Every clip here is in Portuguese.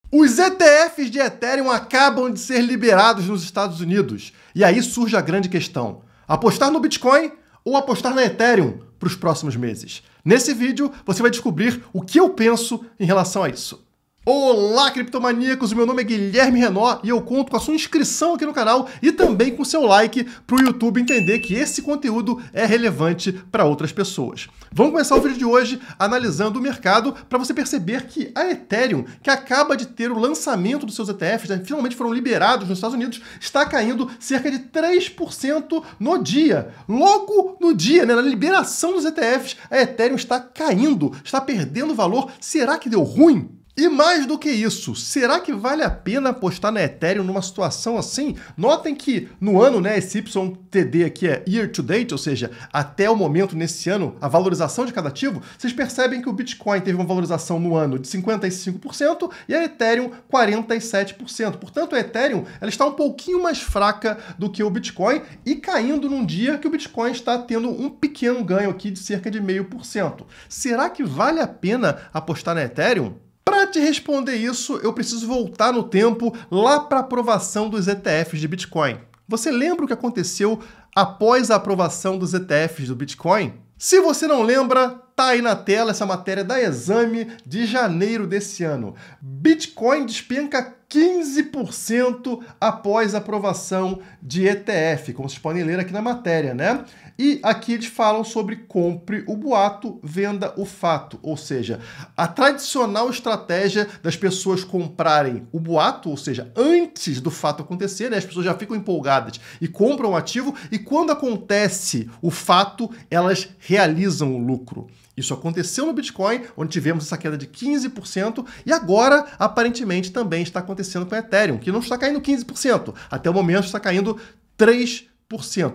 Os ETFs de Ethereum acabam de ser liberados nos Estados Unidos. E aí surge a grande questão: apostar no Bitcoin ou apostar na Ethereum para os próximos meses? Nesse vídeo você vai descobrir o que eu penso em relação a isso. Olá, criptomaníacos! O meu nome é Guilherme Renó e eu conto com a sua inscrição aqui no canal e também com o seu like para o YouTube entender que esse conteúdo é relevante para outras pessoas. Vamos começar o vídeo de hoje analisando o mercado para você perceber que a Ethereum, que acaba de ter o lançamento dos seus ETFs, né, finalmente foram liberados nos Estados Unidos, está caindo cerca de 3% no dia. Logo no dia, né, na liberação dos ETFs, a Ethereum está caindo, está perdendo valor. Será que deu ruim? E mais do que isso, será que vale a pena apostar na Ethereum numa situação assim? Notem que no ano, né, esse YTD aqui é Year to Date, ou seja, até o momento nesse ano, a valorização de cada ativo, vocês percebem que o Bitcoin teve uma valorização no ano de 55% e a Ethereum 47%. Portanto, a Ethereum ela está um pouquinho mais fraca do que o Bitcoin e caindo num dia que o Bitcoin está tendo um pequeno ganho aqui de cerca de 0,5%. Será que vale a pena apostar na Ethereum? Para te responder isso, eu preciso voltar no tempo lá para a aprovação dos ETFs de Bitcoin. Você lembra o que aconteceu após a aprovação dos ETFs do Bitcoin? Se você não lembra, tá aí na tela essa matéria da Exame de janeiro desse ano. Bitcoin despenca 15% após a aprovação de ETF, como vocês podem ler aqui na matéria, né? E aqui eles falam sobre compre o boato, venda o fato. Ou seja, a tradicional estratégia das pessoas comprarem o boato, ou seja, antes do fato acontecer, né? As pessoas já ficam empolgadas e compram o ativo, e quando acontece o fato, elas realizam o lucro. Isso aconteceu no Bitcoin, onde tivemos essa queda de 15%, e agora, aparentemente, também está acontecendo com a Ethereum, que não está caindo 15%. Até o momento está caindo 3%,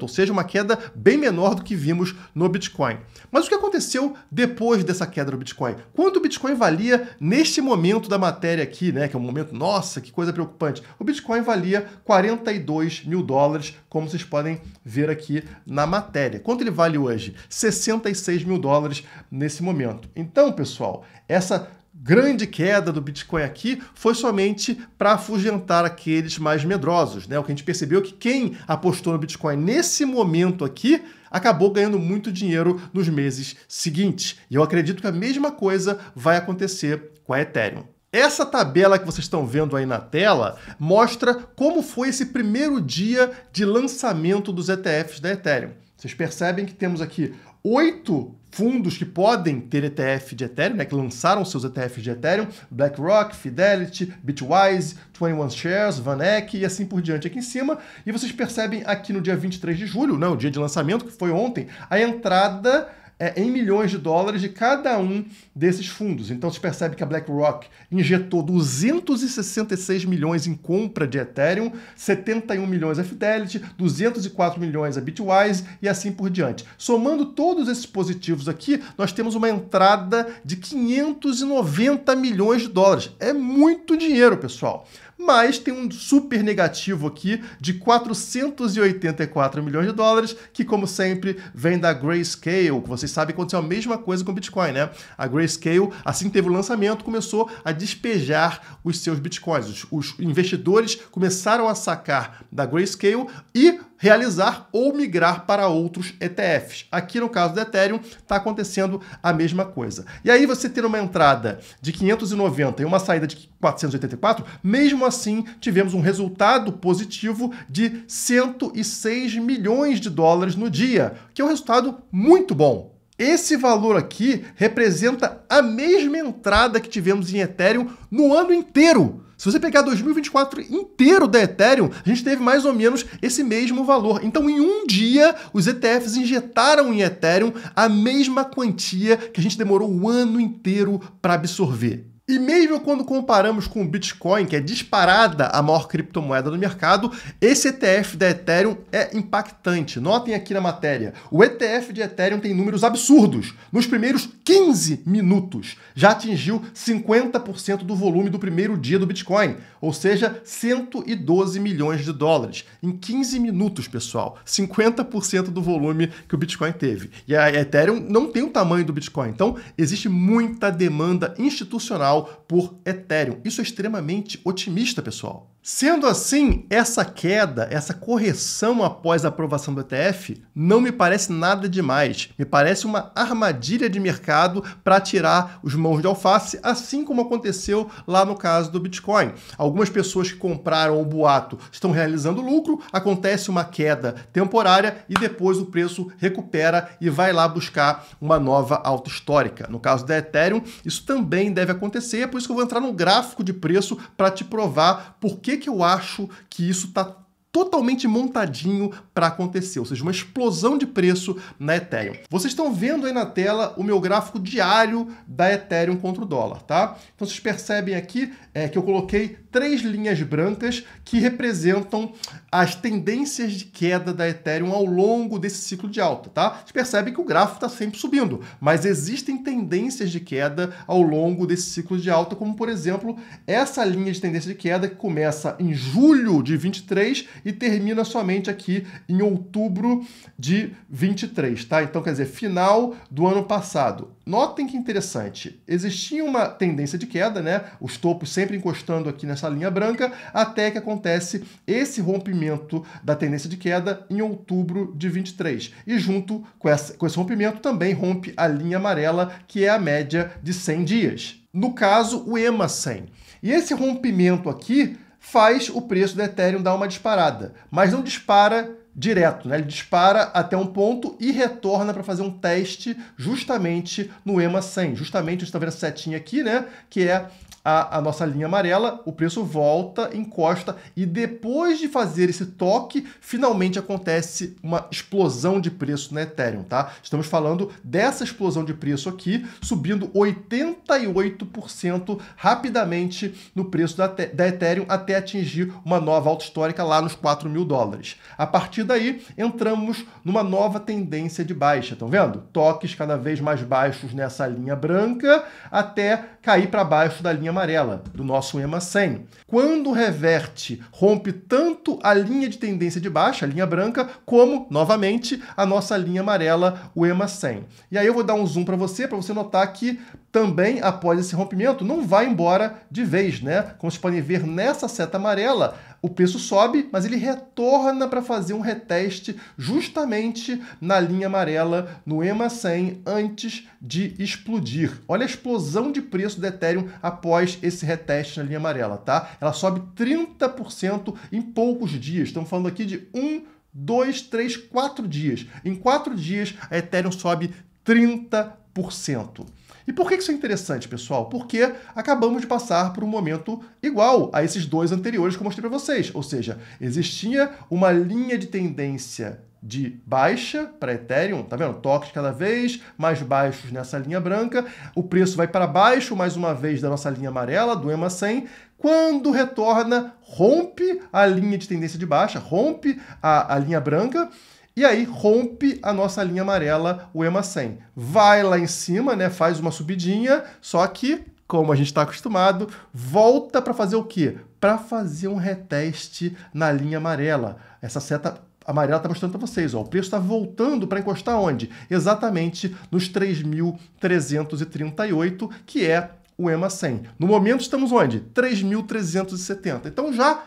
ou seja, uma queda bem menor do que vimos no Bitcoin. Mas o que aconteceu depois dessa queda do Bitcoin? Quanto o Bitcoin valia neste momento da matéria aqui, né? Que é um momento, nossa, que coisa preocupante. O Bitcoin valia 42 mil dólares, como vocês podem ver aqui na matéria. Quanto ele vale hoje? 66 mil dólares nesse momento. Então, pessoal, essa grande queda do Bitcoin aqui foi somente para afugentar aqueles mais medrosos, né? O que a gente percebeu é que quem apostou no Bitcoin nesse momento aqui acabou ganhando muito dinheiro nos meses seguintes. E eu acredito que a mesma coisa vai acontecer com a Ethereum. Essa tabela que vocês estão vendo aí na tela mostra como foi esse primeiro dia de lançamento dos ETFs da Ethereum. Vocês percebem que temos aqui 8 fundos que podem ter ETF de Ethereum, né, que lançaram seus ETFs de Ethereum: BlackRock, Fidelity, Bitwise, 21 Shares, VanEck e assim por diante aqui em cima. E vocês percebem aqui no dia 23 de julho, né, o dia de lançamento, que foi ontem, a entrada em milhões de dólares de cada um desses fundos. Então você percebe que a BlackRock injetou 266 milhões em compra de Ethereum, 71 milhões a Fidelity, 204 milhões a Bitwise e assim por diante. Somando todos esses positivos aqui, nós temos uma entrada de 590 milhões de dólares. É muito dinheiro, pessoal. Mas tem um super negativo aqui de 484 milhões de dólares, que, como sempre, vem da Grayscale, que vocês sabem que aconteceu a mesma coisa com o Bitcoin, né? A Grayscale, assim que teve o lançamento, começou a despejar os seus Bitcoins. Os investidores começaram a sacar da Grayscale e realizar ou migrar para outros ETFs. Aqui no caso do Ethereum está acontecendo a mesma coisa. E aí você ter uma entrada de 590 e uma saída de 484, mesmo assim tivemos um resultado positivo de 106 milhões de dólares no dia, que é um resultado muito bom. Esse valor aqui representa a mesma entrada que tivemos em Ethereum no ano inteiro. Se você pegar 2024 inteiro da Ethereum, a gente teve mais ou menos esse mesmo valor. Então, em um dia, os ETFs injetaram em Ethereum a mesma quantia que a gente demorou o ano inteiro para absorver. E mesmo quando comparamos com o Bitcoin, que é disparada a maior criptomoeda do mercado, esse ETF da Ethereum é impactante. Notem aqui na matéria, o ETF de Ethereum tem números absurdos. Nos primeiros 15 minutos, já atingiu 50% do volume do primeiro dia do Bitcoin, ou seja, 112 milhões de dólares. Em 15 minutos, pessoal, 50% do volume que o Bitcoin teve. E a Ethereum não tem o tamanho do Bitcoin, então existe muita demanda institucional semanal por Ethereum. Isso é extremamente otimista, pessoal. Sendo assim, essa queda, essa correção após a aprovação do ETF, não me parece nada demais. Me parece uma armadilha de mercado para tirar os mãos de alface, assim como aconteceu lá no caso do Bitcoin. Algumas pessoas que compraram o boato estão realizando lucro, acontece uma queda temporária e depois o preço recupera e vai lá buscar uma nova alta histórica. No caso da Ethereum, isso também deve acontecer, é por isso que eu vou entrar no gráfico de preço para te provar por que eu acho que isso está totalmente montadinho para acontecer, ou seja, uma explosão de preço na Ethereum. Vocês estão vendo aí na tela o meu gráfico diário da Ethereum contra o dólar, tá? Então vocês percebem aqui que eu coloquei 3 linhas brancas que representam as tendências de queda da Ethereum ao longo desse ciclo de alta, tá? Vocês percebem que o gráfico está sempre subindo, mas existem tendências de queda ao longo desse ciclo de alta, como por exemplo, essa linha de tendência de queda que começa em julho de 23 e termina somente aqui em outubro de 23, tá? Então, quer dizer, final do ano passado. Notem que interessante, existia uma tendência de queda, né? Os topos sempre encostando aqui nessa linha branca, até que acontece esse rompimento da tendência de queda em outubro de 23. E junto com esse rompimento também rompe a linha amarela, que é a média de 100 dias. No caso, o EMA 100. E esse rompimento aqui faz o preço do Ethereum dar uma disparada, mas não dispara direto, né? Ele dispara até um ponto e retorna para fazer um teste justamente no EMA 100. Justamente, a gente está vendo a setinha aqui, né? Que é a nossa linha amarela, o preço volta, encosta e depois de fazer esse toque, finalmente acontece uma explosão de preço na Ethereum, tá? Estamos falando dessa explosão de preço aqui, subindo 88% rapidamente no preço da Ethereum até atingir uma nova alta histórica lá nos $4.000. A partir daí, entramos numa nova tendência de baixa, estão vendo? Toques cada vez mais baixos nessa linha branca até cair para baixo da linha amarela, do nosso EMA 100. Quando reverte, rompe tanto a linha de tendência de baixa, a linha branca, como, novamente, a nossa linha amarela, o EMA 100. E aí eu vou dar um zoom para você notar que também, após esse rompimento, não vai embora de vez, né? Como vocês podem ver nessa seta amarela, o preço sobe, mas ele retorna para fazer um reteste justamente na linha amarela, no EMA 100, antes de explodir. Olha a explosão de preço do Ethereum após esse reteste na linha amarela, tá? Ela sobe 30% em poucos dias. Estamos falando aqui de 1, 2, 3, 4 dias. Em 4 dias, a Ethereum sobe 30%. E por que isso é interessante, pessoal? Porque acabamos de passar por um momento igual a esses dois anteriores que eu mostrei para vocês. Ou seja, existia uma linha de tendência de baixa para Ethereum, tá vendo? Toques cada vez mais baixos nessa linha branca. O preço vai para baixo mais uma vez da nossa linha amarela, do EMA 100. Quando retorna, rompe a linha de tendência de baixa, rompe a linha branca, e aí rompe a nossa linha amarela, o EMA 100. Vai lá em cima, né? Faz uma subidinha, só que, como a gente está acostumado, volta para fazer o quê? Para fazer um reteste na linha amarela. Essa seta amarela está mostrando para vocês, ó, o preço está voltando para encostar onde? Exatamente nos 3.338, que é o EMA 100. No momento estamos onde? 3.370. Então já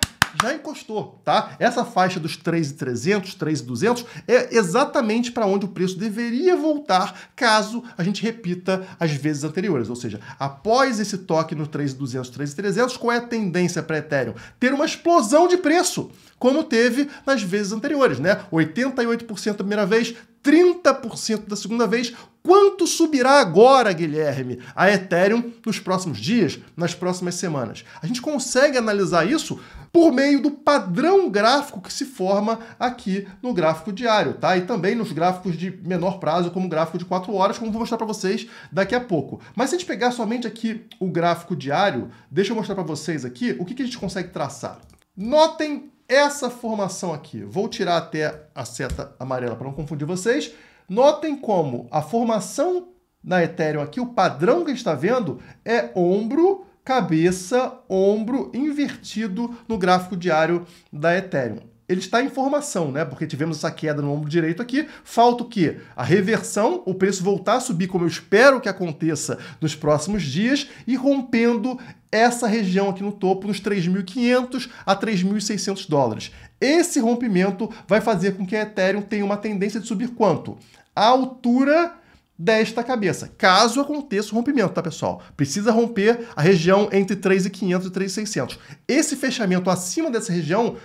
encostou, tá? Essa faixa dos 3.300, 3.200 é exatamente para onde o preço deveria voltar caso a gente repita as vezes anteriores. Ou seja, após esse toque no 3.200, 3.300, qual é a tendência para Ethereum? Ter uma explosão de preço, como teve nas vezes anteriores, né? 88% da primeira vez, 30% da segunda vez. Quanto subirá agora, Guilherme, a Ethereum nos próximos dias, nas próximas semanas? A gente consegue analisar isso por meio do padrão gráfico que se forma aqui no gráfico diário, tá? E também nos gráficos de menor prazo, como o gráfico de 4 horas, como eu vou mostrar para vocês daqui a pouco. Mas se a gente pegar somente aqui o gráfico diário, deixa eu mostrar para vocês aqui o que a gente consegue traçar. Notem essa formação aqui. Vou tirar até a seta amarela para não confundir vocês. Notem como a formação na Ethereum aqui, o padrão que a gente está vendo é ombro, cabeça, ombro invertido no gráfico diário da Ethereum. ele está em formação, né? Porque tivemos essa queda no ombro direito aqui. Falta o quê? A reversão, o preço voltar a subir, como eu espero que aconteça nos próximos dias, e rompendo essa região aqui no topo, nos 3.500 a 3.600 dólares. Esse rompimento vai fazer com que a Ethereum tenha uma tendência de subir quanto? A altura desta cabeça, caso aconteça o rompimento, tá, pessoal? Precisa romper a região entre 3.500 e 3.600. Esse fechamento acima dessa região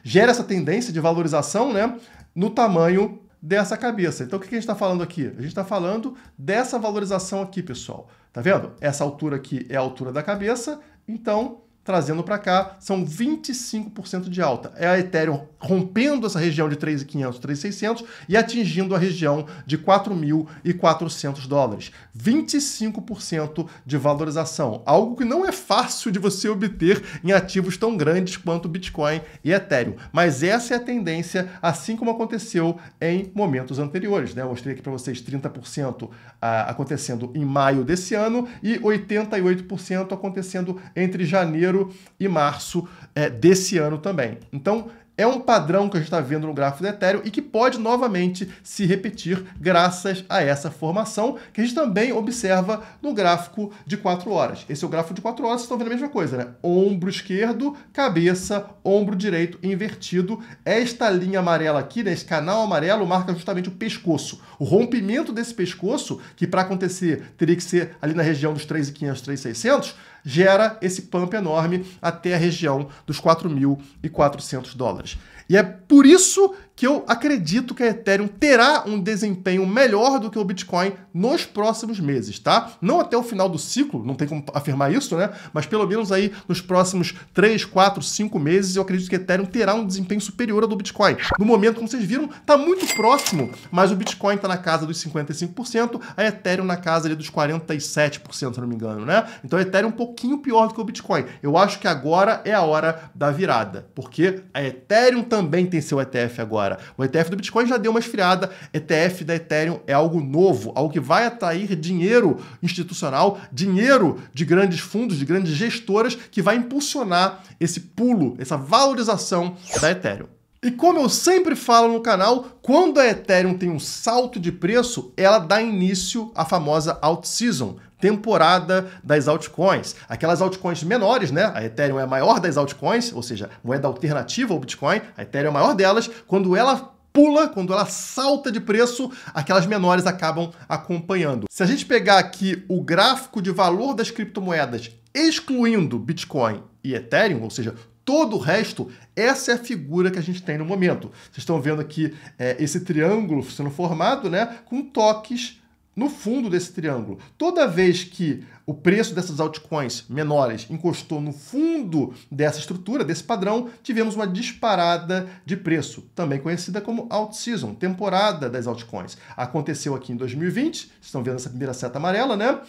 gera essa tendência de valorização, né, no tamanho dessa cabeça. Então, o que a gente está falando aqui? A gente está falando dessa valorização aqui, pessoal. Tá vendo? Essa altura aqui é a altura da cabeça, então, trazendo para cá, são 25% de alta. É a Ethereum rompendo essa região de 3.500, 3.600 e atingindo a região de 4.400 dólares. 25% de valorização. Algo que não é fácil de você obter em ativos tão grandes quanto Bitcoin e Ethereum. Mas essa é a tendência, assim como aconteceu em momentos anteriores, né? Eu mostrei aqui para vocês 30% acontecendo em maio desse ano e 88% acontecendo entre janeiro e março desse ano também. Então, é um padrão que a gente está vendo no gráfico do Ethereum e que pode novamente se repetir graças a essa formação que a gente também observa no gráfico de 4 horas. Esse é o gráfico de 4 horas, vocês estão vendo a mesma coisa, né? Ombro esquerdo, cabeça, ombro direito invertido. Esta linha amarela aqui, né, esse canal amarelo, marca justamente o pescoço. O rompimento desse pescoço, que para acontecer teria que ser ali na região dos 3.500, 3.600, gera esse pump enorme até a região dos 4.400 dólares. E é por isso que eu acredito que a Ethereum terá um desempenho melhor do que o Bitcoin nos próximos meses, tá? Não até o final do ciclo, não tem como afirmar isso, né? Mas pelo menos aí nos próximos 3, 4, 5 meses eu acredito que a Ethereum terá um desempenho superior ao do Bitcoin. No momento, como vocês viram, está muito próximo, mas o Bitcoin está na casa dos 55%, a Ethereum na casa ali dos 47%, se não me engano, né? Então a Ethereum é um pouquinho pior do que o Bitcoin. Eu acho que agora é a hora da virada, porque a Ethereum também tem seu ETF agora. O ETF do Bitcoin já deu uma esfriada, ETF da Ethereum é algo novo, algo que vai atrair dinheiro institucional, dinheiro de grandes fundos, de grandes gestoras, que vai impulsionar esse pulo, essa valorização da Ethereum. E como eu sempre falo no canal, quando a Ethereum tem um salto de preço, ela dá início à famosa alt season, temporada das altcoins. Aquelas altcoins menores, né? A Ethereum é a maior das altcoins, ou seja, moeda alternativa ao Bitcoin, a Ethereum é a maior delas. Quando ela pula, quando ela salta de preço, aquelas menores acabam acompanhando. Se a gente pegar aqui o gráfico de valor das criptomoedas, excluindo Bitcoin e Ethereum, ou seja, todo o resto, essa é a figura que a gente tem no momento. Vocês estão vendo aqui esse triângulo sendo formado, né, com toques no fundo desse triângulo. Toda vez que o preço dessas altcoins menores encostou no fundo dessa estrutura, desse padrão, tivemos uma disparada de preço, também conhecida como alt season, temporada das altcoins. Aconteceu aqui em 2020, vocês estão vendo essa primeira seta amarela, né?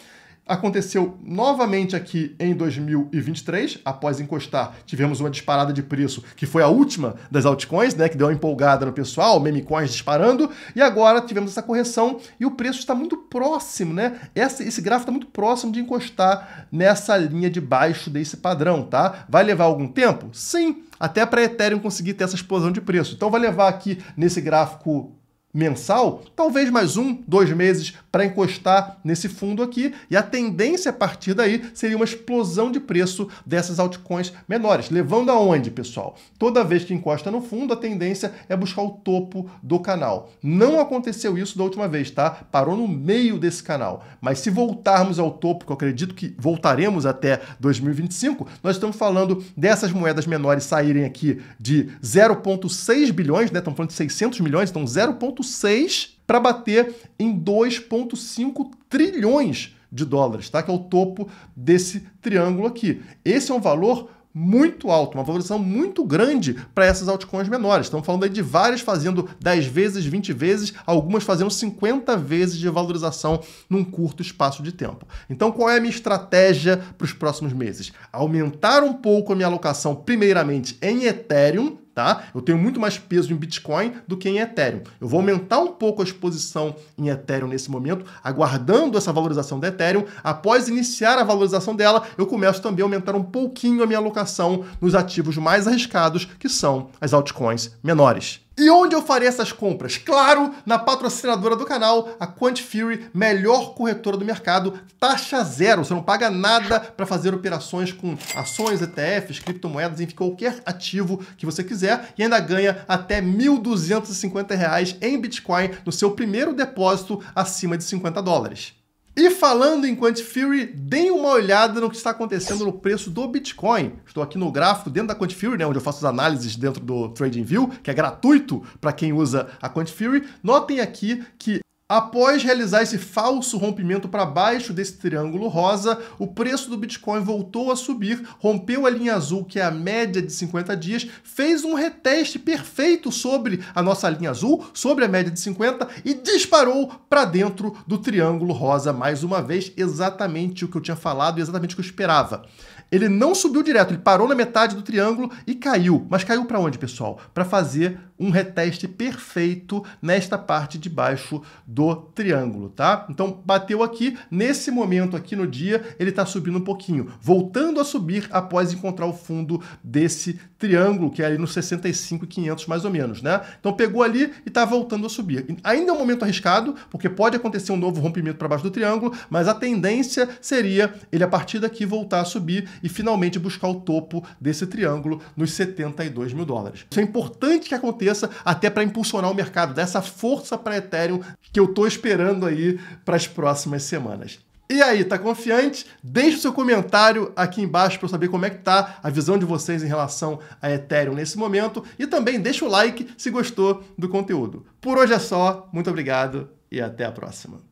Aconteceu novamente aqui em 2023, após encostar, tivemos uma disparada de preço, que foi a última das altcoins, né, que deu uma empolgada no pessoal, meme coins disparando, e agora tivemos essa correção e o preço está muito próximo, né? Esse gráfico está muito próximo de encostar nessa linha de baixo desse padrão, tá? Vai levar algum tempo? Sim, até para a Ethereum conseguir ter essa explosão de preço. Então vai levar aqui nesse gráfico mensal, talvez mais 1, 2 meses para encostar nesse fundo aqui, e a tendência a partir daí seria uma explosão de preço dessas altcoins menores, levando aonde, pessoal? Toda vez que encosta no fundo, a tendência é buscar o topo do canal. Não aconteceu isso da última vez, tá? Parou no meio desse canal, mas se voltarmos ao topo, que eu acredito que voltaremos até 2025, nós estamos falando dessas moedas menores saírem aqui de 0,6 bilhões, né? Estamos falando de 600 milhões, então 0,6 para bater em 2,5 trilhões de dólares, tá? Que é o topo desse triângulo aqui. Esse é um valor muito alto, uma valorização muito grande para essas altcoins menores. Estamos falando aí de várias fazendo 10 vezes, 20 vezes, algumas fazendo 50 vezes de valorização num curto espaço de tempo. Então, qual é a minha estratégia para os próximos meses? Aumentar um pouco a minha alocação, primeiramente, em Ethereum, tá? tá? Eu tenho muito mais peso em Bitcoin do que em Ethereum. Eu vou aumentar um pouco a exposição em Ethereum nesse momento, aguardando essa valorização da Ethereum. Após iniciar a valorização dela, eu começo também a aumentar um pouquinho a minha alocação nos ativos mais arriscados, que são as altcoins menores. E onde eu farei essas compras? Claro, na patrocinadora do canal, a Quant Fury, melhor corretora do mercado, taxa zero. Você não paga nada para fazer operações com ações, ETFs, criptomoedas, enfim, qualquer ativo que você quiser e ainda ganha até R$ 1.250 em Bitcoin no seu primeiro depósito acima de $50. E falando em Quant Fury, deem uma olhada no que está acontecendo no preço do Bitcoin. Estou aqui no gráfico dentro da Quant Fury, né, onde eu faço as análises dentro do TradingView, que é gratuito para quem usa a Quant Fury. Notem aqui que após realizar esse falso rompimento para baixo desse triângulo rosa, o preço do Bitcoin voltou a subir, rompeu a linha azul, que é a média de 50 dias, fez um reteste perfeito sobre a nossa linha azul, sobre a média de 50, e disparou para dentro do triângulo rosa mais uma vez, exatamente o que eu tinha falado e exatamente o que eu esperava. Ele não subiu direto, ele parou na metade do triângulo e caiu. Mas caiu para onde, pessoal? Para fazer um reteste perfeito nesta parte de baixo do triângulo, tá? Então, bateu aqui, nesse momento aqui no dia, ele está subindo um pouquinho, voltando a subir após encontrar o fundo desse triângulo, que é ali nos 65.500 mais ou menos, né? Então, pegou ali e está voltando a subir. Ainda é um momento arriscado, porque pode acontecer um novo rompimento para baixo do triângulo, mas a tendência seria ele, a partir daqui, voltar a subir e finalmente buscar o topo desse triângulo nos $72 mil. Isso é importante que aconteça até para impulsionar o mercado, dar essa força para Ethereum que eu estou esperando aí para as próximas semanas. E aí, tá confiante? Deixe o seu comentário aqui embaixo para eu saber como é que tá a visão de vocês em relação a Ethereum nesse momento e também deixa o like se gostou do conteúdo. Por hoje é só, muito obrigado e até a próxima.